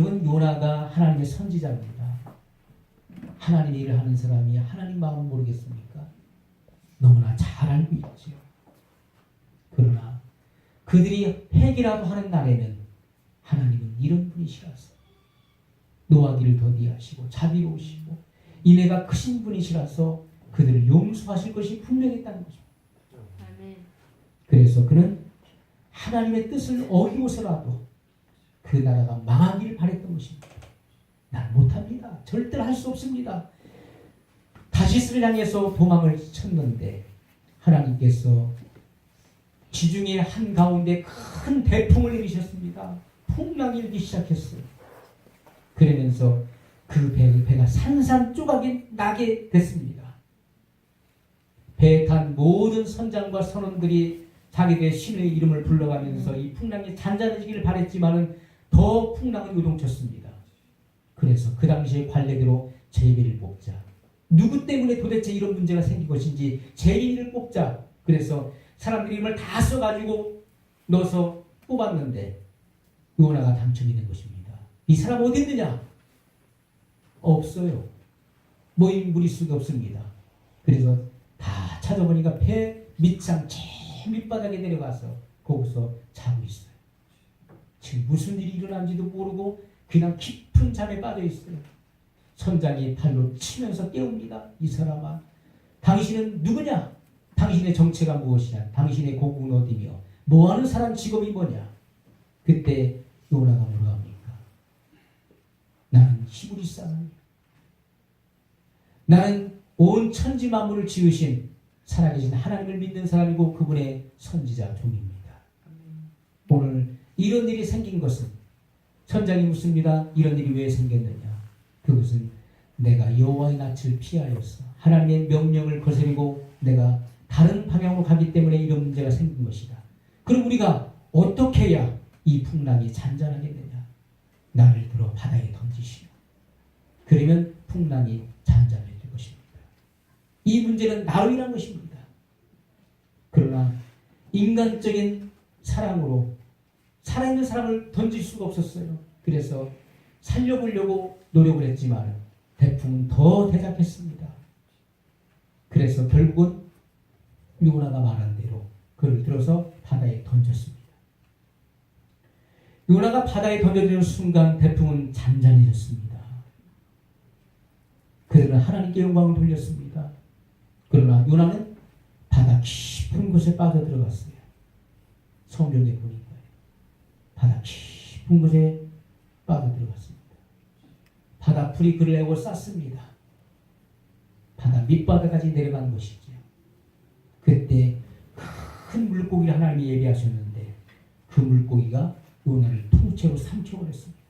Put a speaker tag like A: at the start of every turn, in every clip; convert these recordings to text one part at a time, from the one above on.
A: 여러분, 요나가 하나님의 선지자입니다. 하나님의 일을 하는 사람이 하나님 마음을 모르겠습니까? 너무나 잘 알고 있죠. 그러나 그들이 회개라도 하는 날에는 하나님은 이런 분이시라서 노하기를 더디하시고 자비로우시고 인애가 크신 분이시라서 그들을 용서하실 것이 분명했다는 것입니다. 그래서 그는 하나님의 뜻을 어기고서라도 그 나라가 망하기를 바랬던 것입니다. 난 못합니다. 절대로 할 수 없습니다. 다시스를 향해서 도망을 쳤는데 하나님께서 지중해 한가운데 큰 대풍을 내리셨습니다. 풍랑이 일기 시작했어요. 그러면서 그 배가 산산조각이 나게 됐습니다. 배에 탄 모든 선장과 선원들이 자기들의 신의 이름을 불러가면서 이 풍랑이 잔잔해지기를 바랬지만은 더 풍랑은 요동쳤습니다. 그래서 그 당시의 관례대로 제비를 뽑자. 누구 때문에 도대체 이런 문제가 생긴 것인지 제비를 뽑자. 그래서 사람들이 이름을 다 써가지고 넣어서 뽑았는데 요나가 당첨이 된 것입니다. 이 사람 어디 있느냐? 없어요. 모인 무리수가 없습니다. 그래서 다 찾아보니까 배 밑상 제일 밑바닥에 내려가서 거기서 자고 있어요. 지금 무슨 일이 일어난지도 모르고 그냥 깊은 잠에 빠져 있어요. 선장이 팔로 치면서 깨웁니다. 이 사람아, 당신은 누구냐? 당신의 정체가 무엇이냐? 당신의 고국은 어디며 뭐하는 사람 직업이 뭐냐? 그때 요나가 뭐라 합니까? 나는 히브리 사람이야. 나는 온 천지 만물을 지으신 살아계신 하나님을 믿는 사람이고 그분의 선지자 종입니다. 오늘 이런 일이 생긴 것은 선장이 묻습니다. 이런 일이 왜 생겼느냐? 그것은 내가 여호와의 낯을 피하였어. 하나님의 명령을 거스르고 내가 다른 방향으로 가기 때문에 이런 문제가 생긴 것이다. 그럼 우리가 어떻게 해야 이 풍랑이 잔잔하겠느냐? 나를 들어 바다에 던지시오. 그러면 풍랑이 잔잔해질 것입니다. 이 문제는 나로 인한 것입니다. 그러나 인간적인 사랑으로 살아있는 사람을 던질 수가 없었어요. 그래서 살려보려고 노력을 했지만 대풍은 더 대작했습니다. 그래서 결국은 요나가 말한 대로 그를 들어서 바다에 던졌습니다. 요나가 바다에 던져지는 순간 대풍은 잔잔해졌습니다. 그들은 하나님께 영광을 돌렸습니다. 그러나 요나는 바다 깊은 곳에 빠져들어갔어요. 성경에 보니까 바다 깊은 곳에 빠져들어갔습니다. 바다풀이 그를 내고 쌌습니다. 바다 밑바닥까지 내려간 것이죠. 그때 큰 물고기를 하나님이 예비하셨는데 그 물고기가 요나를 통째로 삼켜버렸습니다.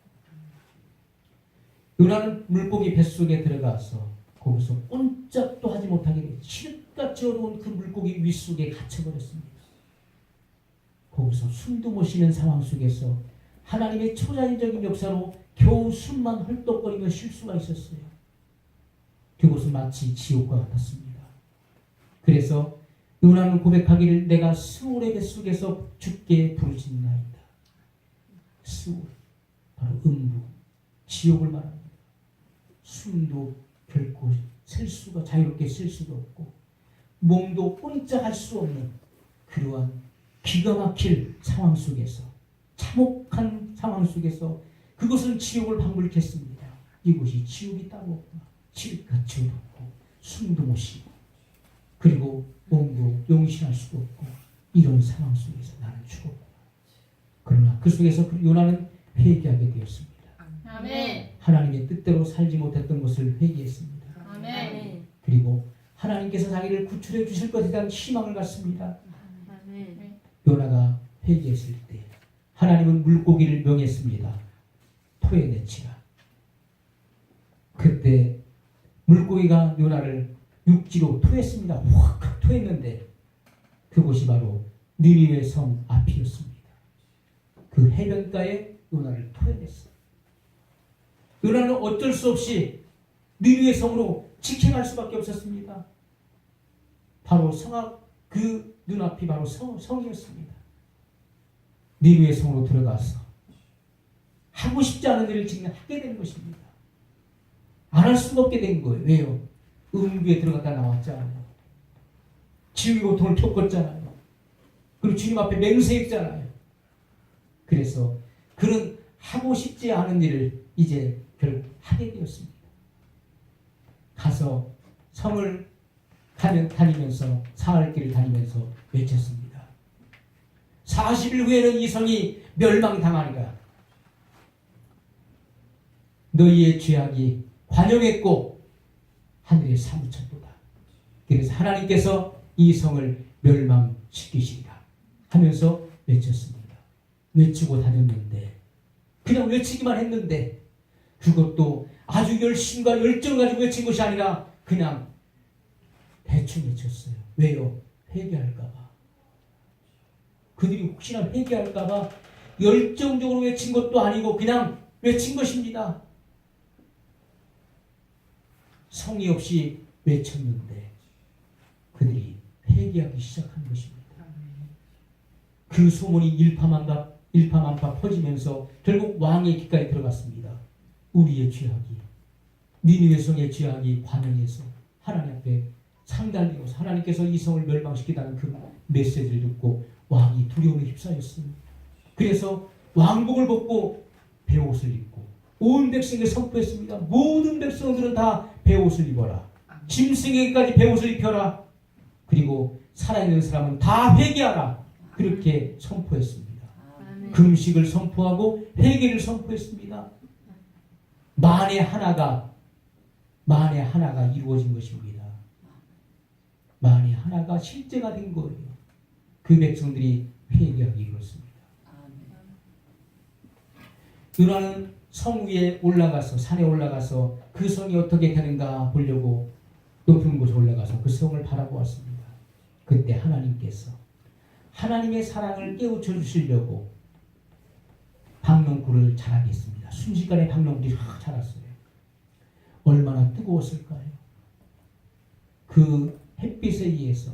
A: 요나는 물고기 뱃속에 들어가서 거기서 꼼짝도 하지 못하게 돼 칠흑같이 어두운 그 물고기 윗속에 갇혀버렸습니다. 거기서 숨도 못 쉬는 상황 속에서 하나님의 초자연적인 역사로 겨우 숨만 헐떡거리며 쉴 수가 있었어요. 그곳은 마치 지옥과 같았습니다. 그래서 요나는 고백하기를 내가 스올의 뱃속에서 죽게 부르짖나이다. 스올, 바로 음부, 지옥을 말합니다. 숨도 결코 자유롭게 쉴 수도 없고 몸도 꼼짝할 수 없는 그러한 기가 막힐 상황 속에서 참혹한 상황 속에서 그것은 지옥을 방불케했습니다. 이곳이 지옥이 따로 없구나. 칠흑같이 어둡고 숨도 못 쉬고 그리고 몸도 용신할 수도 없고 이런 상황 속에서 나는 죽었구나. 그러나 그 속에서 요나는 회개하게 되었습니다.
B: 아멘.
A: 하나님의 뜻대로 살지 못했던 것을 회개했습니다.
B: 아멘.
A: 그리고 하나님께서 자기를 구출해 주실 것에 대한 희망을 갖습니다.
B: 아멘.
A: 요나가 회개했을 때 하나님은 물고기를 명했습니다. 토해내치라. 그때 물고기가 요나를 육지로 토했습니다. 확 토했는데 그곳이 바로 니느웨 성 앞이었습니다. 그 해변가에 요나를 토해냈어요. 요나는 어쩔 수 없이 니느웨 성으로 직행할 수밖에 없었습니다. 바로 성악 그 눈앞이 바로 성이었습니다. 니느웨 성으로 들어가서 하고 싶지 않은 일을 지금 하게 되는 것입니다. 안 할 수가 없게 된 거예요. 왜요? 음부에 들어갔다 나왔잖아요. 지옥의 고통을 겪었잖아요. 그리고 주님 앞에 맹세했잖아요. 그래서 그는 하고 싶지 않은 일을 이제 결국 하게 되었습니다. 가서 성을 다니면서 사흘 길을 다니면서 외쳤습니다. 40일 후에는 이 성이 멸망당하리라. 너희의 죄악이 관영했고 하늘에 사무쳤도다. 그래서 하나님께서 이 성을 멸망시키시리라 하면서 외쳤습니다. 외치고 다녔는데, 그냥 외치기만 했는데, 그것도 아주 열심과 열정을 가지고 외친 것이 아니라 그냥 대충 외쳤어요. 왜요? 회개할까봐. 그들이 혹시나 회개할까봐 열정적으로 외친 것도 아니고 그냥 외친 것입니다. 성의 없이 외쳤는데 그들이 회개하기 시작한 것입니다. 그 소문이 일파만파 퍼지면서 결국 왕의 귀까지 들어갔습니다. 우리의 죄악이, 니느웨 성의 죄악이 관영해서 하나님 앞에 상달되어서 하나님께서 이 성을 멸망시키다는 그 메시지를 듣고 왕이 두려움에 휩싸였어요. 그래서 왕복을 벗고 베옷을 입고 온 백성에게 선포했습니다. 모든 백성들은 다 베옷을 입어라. 짐승에게까지 베옷을 입혀라. 그리고 살아있는 사람은 다 회개하라. 그렇게 선포했습니다. 금식을 선포하고 회개를 선포했습니다. 만에 하나가 이루어진 것입니다. 만에 하나가 실제가 된 거예요. 그 백성들이 회개하기 이뤘습니다. 요나는 성 위에 올라가서, 산에 올라가서 그 성이 어떻게 되는가 보려고 높은 곳에 올라가서 그 성을 바라보았습니다. 그때 하나님께서 하나님의 사랑을 깨우쳐 주시려고 박농쿨을 자라게 했습니다. 순식간에 박농쿨이 확 자랐어요. 얼마나 뜨거웠을까요? 그 햇빛에 의해서,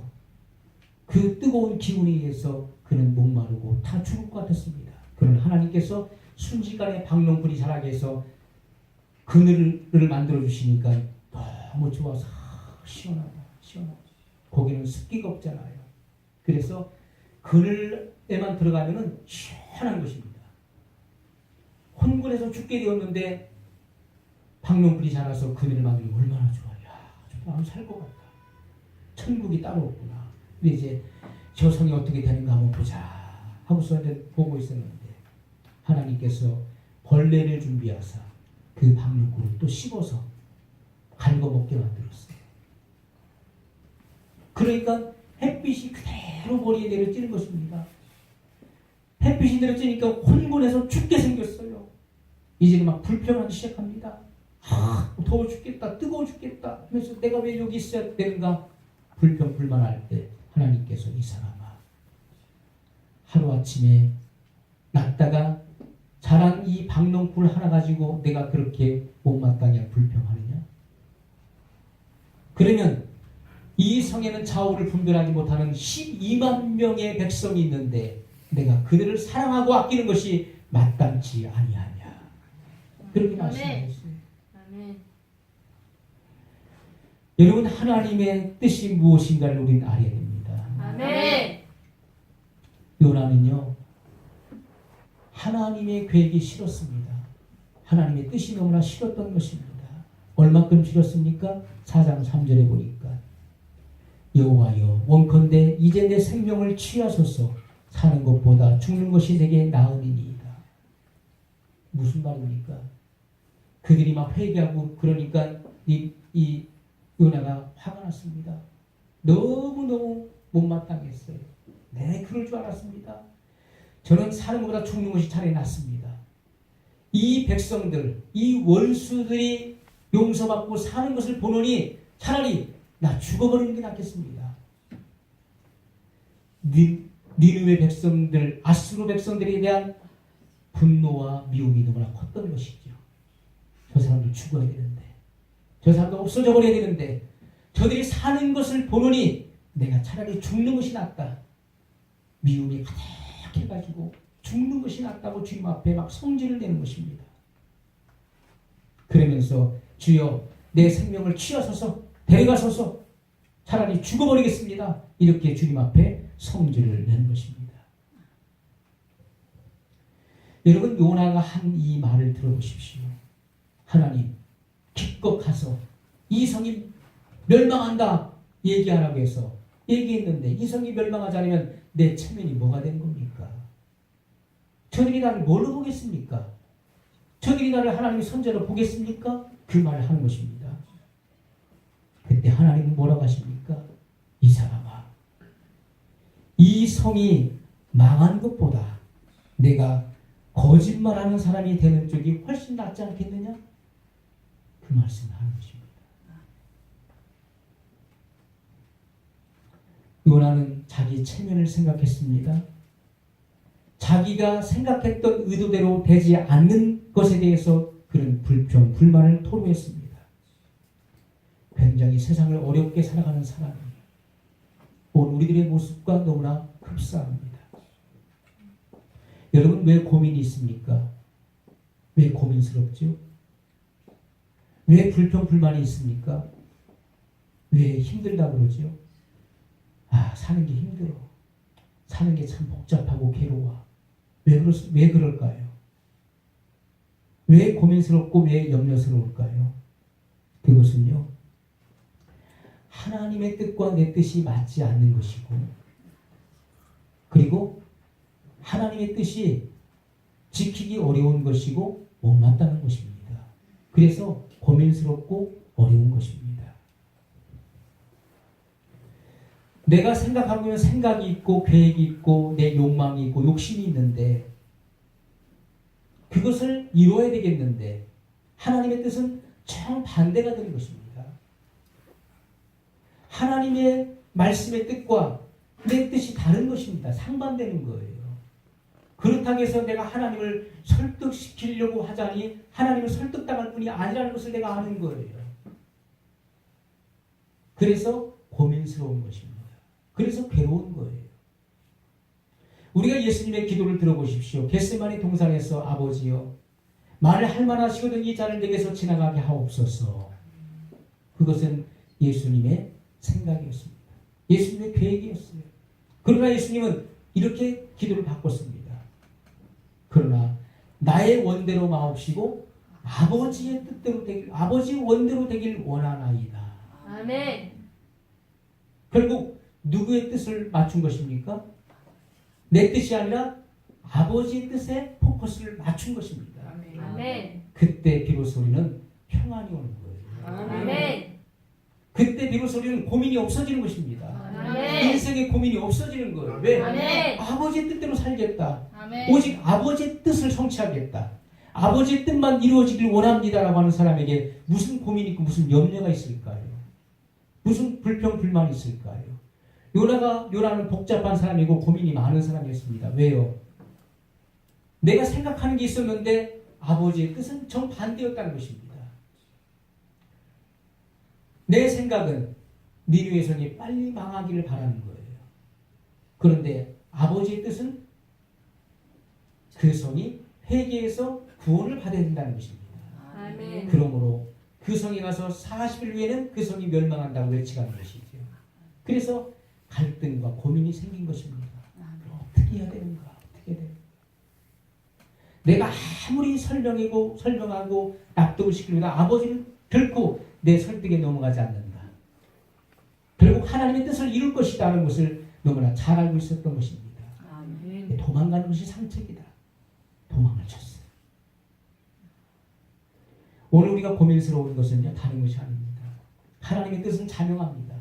A: 그 뜨거운 기운에 의해서 그는 목마르고 다 죽을 것 같았습니다. 그러나 하나님께서 순식간에 박농쿨이 자라게 해서 그늘을 만들어 주시니까 너무 좋아서 시원하다. 거기는 습기가 없잖아요. 그래서 그늘에만 들어가면은 시원한 것입니다. 혼군에서 죽게 되었는데 박농쿨이 자라서 그늘을 만들면 얼마나 좋아요. 저 살 것 같다. 천국이 따로 없구나. 근데 이제 저 성이 어떻게 되는가 한번 보자 하고서 이제 보고 있었는데 하나님께서 벌레를 준비하사 그 박농쿨을 또 씹어서 갉아먹게 만들었어요. 그러니까 햇빛이 그대로 머리에 내려찌는 것입니다. 햇빛이 내려찌니까 혼곤해서 죽게 생겼어요. 이제는 막 불평하기 시작합니다. 더워 죽겠다, 뜨거워 죽겠다 하면서 내가 왜 여기 있어야 되는가 불평 불만할 때 하나님께서 이 사람아, 하루아침에 났다가 자란 이 박농쿨 하나 가지고 내가 그렇게 못마땅히 불평하느냐? 그러면 이 성에는 좌우를 분별하지 못하는 12만 명의 백성이 있는데 내가 그들을 사랑하고 아끼는 것이 마땅치 아니하냐? 그렇게 말씀하셨어요. 여러분, 하나님의 뜻이 무엇인가를 우리는 알아야 됩니다.
B: 아멘.
A: 요나는요, 하나님의 계획이 싫었습니다. 하나님의 뜻이 너무나 싫었던 것입니다. 얼마큼 싫었습니까? 4장 3절에 보니까 여호와여, 원컨대 이제 내 생명을 취하소서. 사는 것보다 죽는 것이 내게 나으니이다. 무슨 말입니까? 그들이 막 회개하고 그러니까 이 요나가 화가 났습니다. 너무너무 못마땅했어요. 네, 그럴 줄 알았습니다. 저는 사는 것보다 죽는 것이 차라리 낫습니다. 이 백성들, 이 원수들이 용서받고 사는 것을 보느니 차라리 나 죽어버리는 게 낫겠습니다. 니느웨 백성들, 아수르 백성들에 대한 분노와 미움이 너무나 컸던 것이죠. 저 사람들 죽어야 되는데, 저 사람들 없어져 버려야 되는데, 저들이 사는 것을 보느니 내가 차라리 죽는 것이 낫다. 미움이 가득해가지고 죽는 것이 낫다고 주님 앞에 막 성질을 내는 것입니다. 그러면서 주여 내 생명을 취하소서 데려가소서 차라리 죽어버리겠습니다. 이렇게 주님 앞에 성질을 내는 것입니다. 여러분 요나가 한 이 말을 들어보십시오. 하나님 기껏 가서 이 성이 멸망한다 얘기하라고 해서 얘기했는데 이 성이 멸망하지 않으면 내 체면이 뭐가 된 겁니까? 저들이 나를 뭘로 보겠습니까? 저들이 나를 하나님의 선제로 보겠습니까? 그 말을 하는 것입니다. 그때 하나님은 뭐라고 하십니까? 이 사람아, 이 성이 망한 것보다 내가 거짓말하는 사람이 되는 쪽이 훨씬 낫지 않겠느냐? 그 말씀을 하는 것입니다. 요나는 자기 체면을 생각했습니다. 자기가 생각했던 의도대로 되지 않는 것에 대해서 그런 불평, 불만을 토로했습니다. 굉장히 세상을 어렵게 살아가는 사람이에요. 오늘 우리들의 모습과 너무나 흡사합니다. 여러분 왜 고민이 있습니까? 왜 고민스럽죠? 왜 불평, 불만이 있습니까? 왜 힘들다고 그러죠? 사는 게 힘들어. 사는 게 참 복잡하고 괴로워. 왜 그럴까요? 왜 고민스럽고 왜 염려스러울까요? 그것은요, 하나님의 뜻과 내 뜻이 맞지 않는 것이고, 그리고 하나님의 뜻이 지키기 어려운 것이고 못마땅한 것입니다. 그래서 고민스럽고 어려운 것입니다. 내가 생각하면 생각이 있고 계획이 있고 내 욕망이 있고 욕심이 있는데 그것을 이루어야 되겠는데 하나님의 뜻은 정반대가 되는 것입니다. 하나님의 말씀의 뜻과 내 뜻이 다른 것입니다. 상반되는 거예요. 그렇다고 해서 내가 하나님을 설득시키려고 하자니 하나님을 설득당할 뿐이 아니라는 것을 내가 아는 거예요. 그래서 고민스러운 것입니다. 그래서 괴로운 거예요. 우리가 예수님의 기도를 들어보십시오. 겟세마네 동산에서 아버지여 말을 할 만하시거든 이 잔을 내게서 지나가게 하옵소서. 그것은 예수님의 생각이었습니다. 예수님의 계획이었어요. 그러나 예수님은 이렇게 기도를 바꿨습니다. 그러나 나의 원대로 마옵시고 아버지의 뜻대로 되길, 아버지 원대로 되길 원하나이다.
B: 아멘.
A: 결국 누구의 뜻을 맞춘 것입니까? 내 뜻이 아니라 아버지의 뜻에 포커스를 맞춘 것입니다.
B: 아멘.
A: 그때 비로소 우리는 평안이 오는 거예요.
B: 아멘.
A: 그때 비로소 우리는 고민이 없어지는 것입니다.
B: 아멘.
A: 인생의 고민이 없어지는 거예요. 왜?
B: 아멘.
A: 아버지의 뜻대로 살겠다.
B: 아멘.
A: 오직 아버지의 뜻을 성취하겠다. 아버지의 뜻만 이루어지길 원합니다라고 하는 사람에게 무슨 고민이 있고 무슨 염려가 있을까요? 무슨 불평, 불만이 있을까요? 요나는 복잡한 사람이고 고민이 많은 사람이었습니다. 왜요? 내가 생각하는 게 있었는데 아버지의 뜻은 정반대였다는 것입니다. 내 생각은 니느웨 성이 빨리 망하기를 바라는 거예요. 그런데 아버지의 뜻은 그 성이 회개해서 구원을 받아야 된다는 것입니다.
B: 아멘.
A: 그러므로 그 성에 가서 40일 후에는 그 성이 멸망한다고 외치는 것이죠. 그래서 갈등과 고민이 생긴 것입니다. 어떻게 해야 되는가? 어떻게 해야 되는가? 내가 아무리 설명하고 납득을 시키려다 아버지는 결코 내 설득에 넘어가지 않는다. 결국 하나님의 뜻을 이룰 것이라는 것을 너무나 잘 알고 있었던 것입니다.
B: 아멘.
A: 도망가는 것이 상책이다. 도망을 쳤어요. 오늘 우리가 고민스러운 것은요, 다른 것이 아닙니다. 하나님의 뜻은 자명합니다.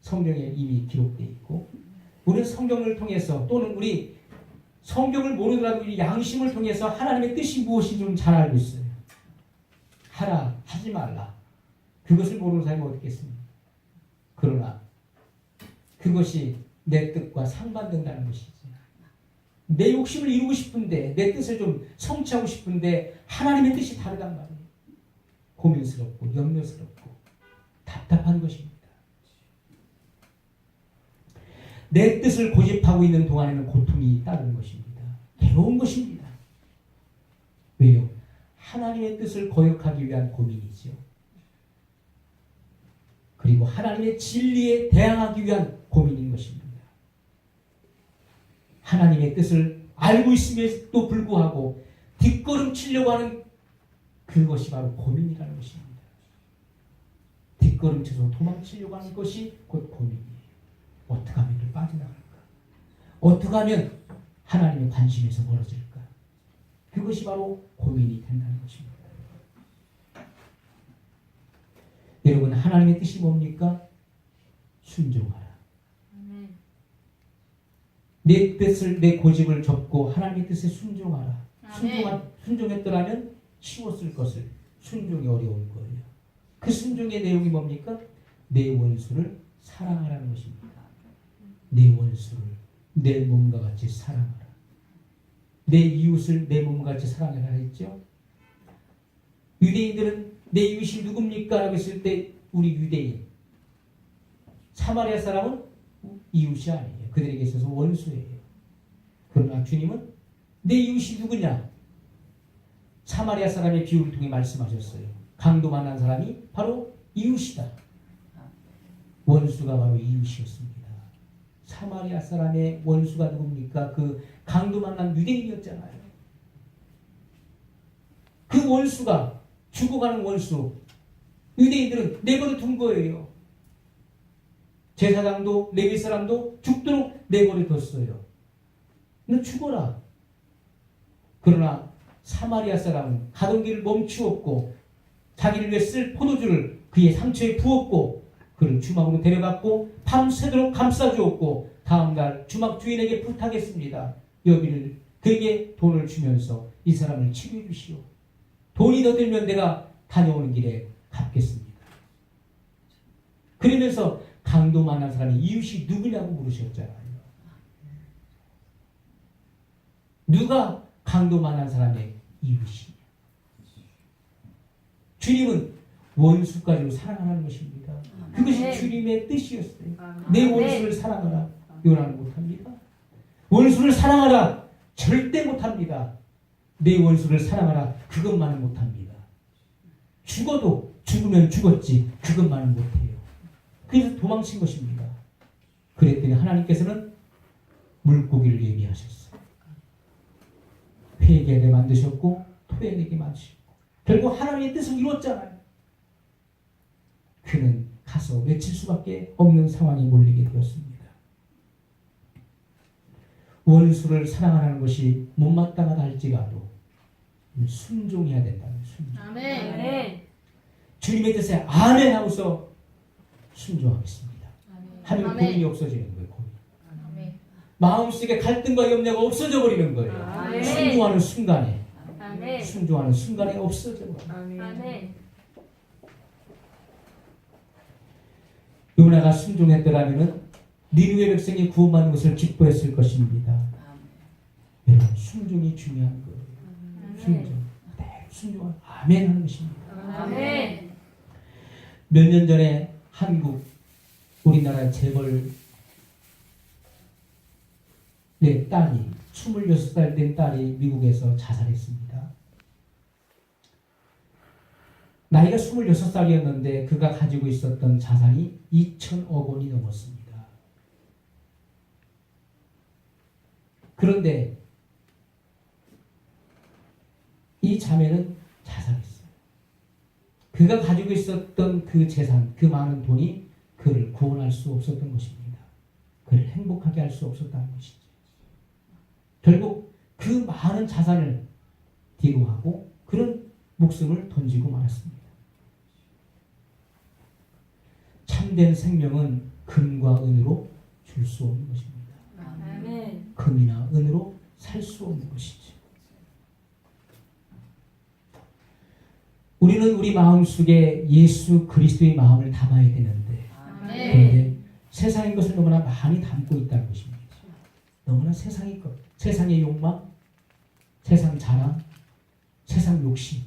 A: 성경에 이미 기록되어 있고, 우리는 성경을 통해서 또는 우리 성경을 모르더라도 우리 양심을 통해서 하나님의 뜻이 무엇인지 좀 잘 알고 있어요. 하라, 하지 말라. 그것을 모르는 사람이 어디 있겠습니까? 그러나 그것이 내 뜻과 상반된다는 것이지. 내 욕심을 이루고 싶은데, 내 뜻을 좀 성취하고 싶은데 하나님의 뜻이 다르단 말이에요. 고민스럽고 염려스럽고 답답한 것입니다. 내 뜻을 고집하고 있는 동안에는 고통이 따르는 것입니다. 괴로운 것입니다. 왜요? 하나님의 뜻을 거역하기 위한 고민이죠. 그리고 하나님의 진리에 대항하기 위한 고민인 것입니다. 하나님의 뜻을 알고 있음에도 불구하고 뒷걸음치려고 하는 그것이 바로 고민이라는 것입니다. 뒷걸음쳐서 도망치려고 하는 것이 곧 고민이에요. 어떻게 하면 이를 빠져나갈까? 어떻게 하면 하나님의 관심에서 멀어질까? 그것이 바로 고민이 된다는 것입니다. 여러분, 하나님의 뜻이 뭡니까? 순종하라.
B: 아멘.
A: 내 뜻을, 내 고집을 접고 하나님의 뜻에 순종하라.
B: 아멘.
A: 순종했더라면 쉬웠을 것을 순종이 어려운 거예요. 그 순종의 내용이 뭡니까? 내 원수를 사랑하라는 것입니다. 내 원수를 내 몸과 같이 사랑하라. 내 이웃을 내 몸과 같이 사랑하라 했죠. 유대인들은 내 이웃이 누굽니까? 라고 했을 때 우리 유대인, 사마리아 사람은 이웃이 아니에요. 그들에게 있어서 원수예요. 그러나 주님은 내 이웃이 누구냐? 사마리아 사람의 비유를 통해 말씀하셨어요. 강도 만난 사람이 바로 이웃이다. 원수가 바로 이웃이었습니다. 사마리아 사람의 원수가 누굽니까? 그 강도 만난 유대인이었잖아요. 그 원수가, 죽어가는 원수, 유대인들은 내버려 둔 거예요. 제사장도 레위 사람도 죽도록 내버려 뒀어요. 너 죽어라. 그러나 사마리아 사람은 가던 길을 멈추었고 자기를 위해 쓸 포도주를 그의 상처에 부었고 그를 주막으로 데려갔고 밤새도록 감싸주었고 다음날 주막 주인에게 부탁했습니다. 여비를 그에게 돈을 주면서 이 사람을 치료해 주시오. 돈이 더 들면 내가 다녀오는 길에 갚겠습니다. 그러면서 강도 만난 사람이 이웃이 누구냐고 물으셨잖아요. 누가 강도 만난 사람의 이웃이냐? 주님은 원수까지도 사랑하라는 것입니다. 그것이
B: 아멘.
A: 주님의 뜻이었어요.
B: 아멘.
A: 내 원수를 사랑하라. 요나는 못합니다. 원수를 사랑하라. 절대 못합니다. 내 원수를 사랑하라. 그것만은 못합니다. 죽어도 죽으면 죽었지 그것만은 못해요. 그래서 도망친 것입니다. 그랬더니 하나님께서는 물고기를 예비하셨어요. 회개하게 만드셨고 토해내게 만드셨고 결국 하나님의 뜻을 이뤘잖아요. 그는 가서 외칠 수밖에 없는 상황에 몰리게 되었습니다. 원수를 사랑하는 것이 못마땅하다 할지라도 순종해야 된다는 순종.
B: 아멘. 아멘.
A: 주님의 뜻에 아멘 하고서 순종하겠습니다. 하면
B: 아멘.
A: 고민이 없어지는 거예요. 고민.
B: 아멘.
A: 마음속에 갈등과 염려가 없어져 버리는 거예요.
B: 아멘.
A: 순종하는 순간에
B: 아멘.
A: 순종하는 순간에 없어져 버려요.
B: 아멘.
A: 요나가 순종했더라면 니느웨 백성이 구원받는 것을 기뻐했을 것입니다. 여러분, 순종이 중요한 거예요. 순종. 네, 순종은 아멘 하는 것입니다.
B: 아멘.
A: 몇 년 전에 한국 우리나라 재벌 딸이 26살 된 딸이 미국에서 자살했습니다. 나이가 26살이었는데 그가 가지고 있었던 자산이 2천억 원이 넘었습니다. 그런데 이 자매는 자살했어요. 그가 가지고 있었던 그 재산, 그 많은 돈이 그를 구원할 수 없었던 것입니다. 그를 행복하게 할 수 없었다는 것이죠. 결국 그 많은 자산을 뒤로 하고 그런 목숨을 던지고 말았습니다. 참된 생명은 금과 은으로 줄 수 없는 것입니다.
B: 아멘.
A: 금이나 은으로 살 수 없는 것이죠. 우리는 우리 마음속에 예수 그리스도의 마음을 담아야 되는데
B: 아멘.
A: 그런데 세상의 것을 너무나 많이 담고 있다는 것입니다. 너무나 세상의 것, 세상의 욕망, 세상 자랑, 세상 욕심,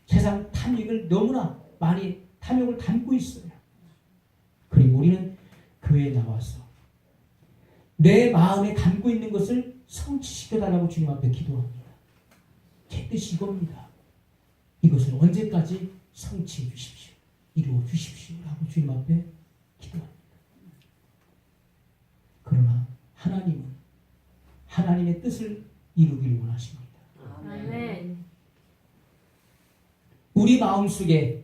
A: 세상 탐욕을 너무나 많이 탐욕을 담고 있어요. 그리고 우리는 교회에 나와서 내 마음에 담고 있는 것을 성취시켜달라고 주님 앞에 기도합니다. 제 뜻이 이겁니다. 이것을 언제까지 성취해 주십시오. 이루어 주십시오. 라고 주님 앞에 기도합니다. 그러나 하나님은 하나님의 뜻을 이루기를 원하십니다.
B: 아멘.
A: 우리 마음속에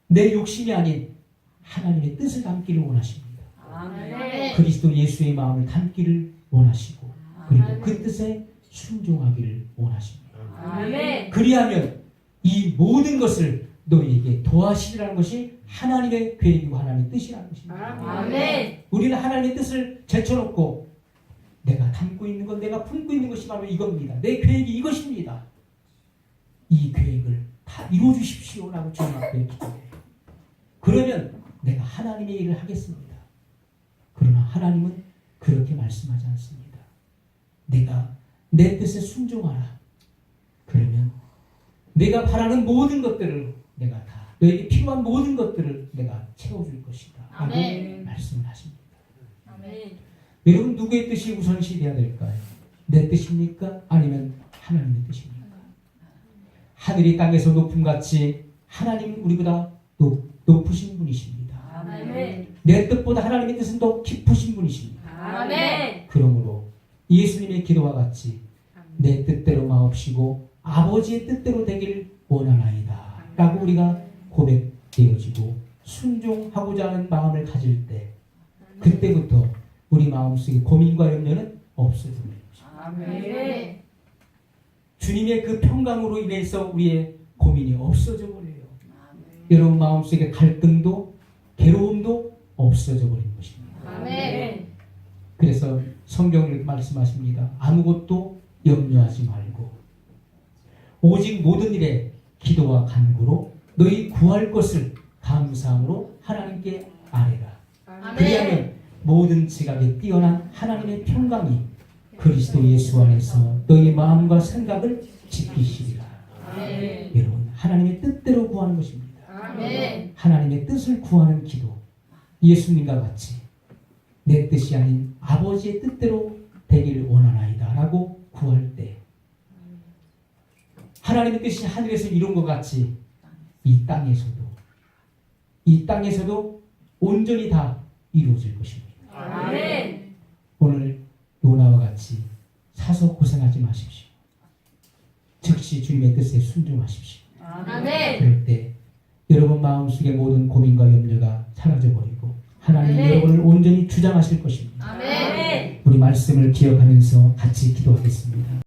A: 내 욕심이 아닌 하나님의 뜻을 담기를 원하십니다.
B: 아멘.
A: 그리스도 예수의 마음을 담기를 원하시고 그리고
B: 아멘.
A: 그 뜻에 순종하기를 원하십니다.
B: 아멘.
A: 그리하면 이 모든 것을 너희에게 도와시리라는 것이 하나님의 계획이고 하나님의 뜻이라는 것입니다.
B: 아멘.
A: 우리는 하나님의 뜻을 제쳐놓고 내가 담고 있는 것, 내가 품고 있는 것이 바로 이겁니다. 내 계획이 이것입니다. 이 계획을 다 이루어 주십시오 라고 주님 앞에 기도해요. 그러면 내가 하나님의 일을 하겠습니다. 그러나 하나님은 그렇게 말씀하지 않습니다. 내가 내 뜻에 순종하라. 그러면 내가 바라는 모든 것들을 내가 다 너에게 필요한 모든 것들을 내가 채워줄 것이다 라고
B: 아멘.
A: 말씀을 하십니다.
B: 아멘.
A: 여러분 누구의 뜻이 우선시 돼야 될까요? 내 뜻입니까? 아니면 하나님의 뜻입니까? 하늘이 땅에서 높음같이 하나님은 우리보다 높으신 분이십니다.
B: 아멘.
A: 내 뜻보다 하나님의 뜻은 더 깊으신 분이십니다.
B: 아멘.
A: 그러므로 예수님의 기도와 같이 내 뜻대로 마옵시고 아버지의 뜻대로 되기를 원하나이다 라고 우리가 고백되어지고 순종하고자 하는 마음을 가질 때 그때부터 우리 마음속에 고민과 염려는 없어집니다.
B: 아멘.
A: 주님의 그 평강으로 인해서 우리의 고민이 없어져 버려요. 여러분 마음속에 갈등도 괴로움도 없어져 버린 것입니다.
B: 아멘.
A: 그래서 성경이 이렇게 말씀하십니다. 아무것도 염려하지 말고 오직 모든 일에 기도와 간구로 너희 구할 것을 감사함으로 하나님께 아뢰라. 그리하면 모든 지각에 뛰어난 하나님의 평강이 그리스도 예수 안에서 너희 마음과 생각을 지키시리라.
B: 아멘.
A: 여러분 하나님의 뜻대로 구하는 것입니다.
B: 아멘.
A: 하나님의 뜻을 구하는 기도 예수님과 같이 내 뜻이 아닌 아버지의 뜻대로 되기를 원하나이다 라고 구할 때 하나님의 뜻이 하늘에서 이룬 것 같이 이 땅에서도 온전히 다 이루어질 것입니다.
B: 아멘.
A: 오늘 요나와 같이 사서 고생하지 마십시오. 즉시 주님의 뜻에 순종하십시오.
B: 아멘.
A: 그럴 때 여러분 마음속의 모든 고민과 염려가 사라져버리고 하나님
B: 아멘.
A: 여러분을 온전히 주장하실 것입니다.
B: 아멘.
A: 우리 말씀을 기억하면서 같이 기도하겠습니다.